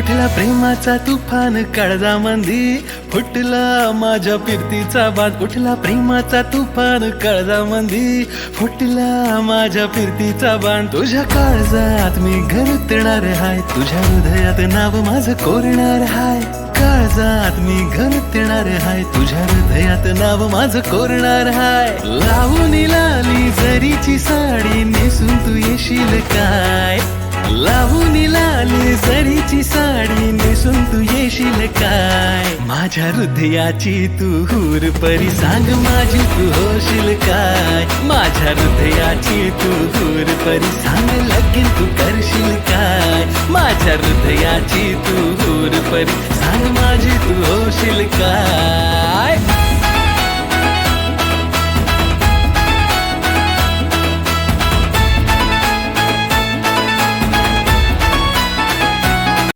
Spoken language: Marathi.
उठला प्रेमाचा तुफान काळजामंदी, फुटला माझ्या फिरतीचा बांध. उठला प्रेमाचा तुफान काळजामंदी, फुटला माझ्या फिरतीचा बांध. तुझ्या काळजात मी घरतणार हाय, तुझ्या हृदयात नाव माझं कोरणार हाय. काळजात मी घरतणार हाय, तुझ्या हृदयात नाव माझं कोरणार हाय. लावून लाली जरीची साडी नेसून तू येशील काय? लावून लाली जरीची साडी नेसून तू येशील काय? माझ्या हृदयाची तू हूर परी, सांग माझी तू होशील काय? माझ्या हृदयाची तू हूर परी, सांग लगीन तू करशील काय? माझ्या हृदयाची तू हूर परी, सांग माझी तू होशील काय?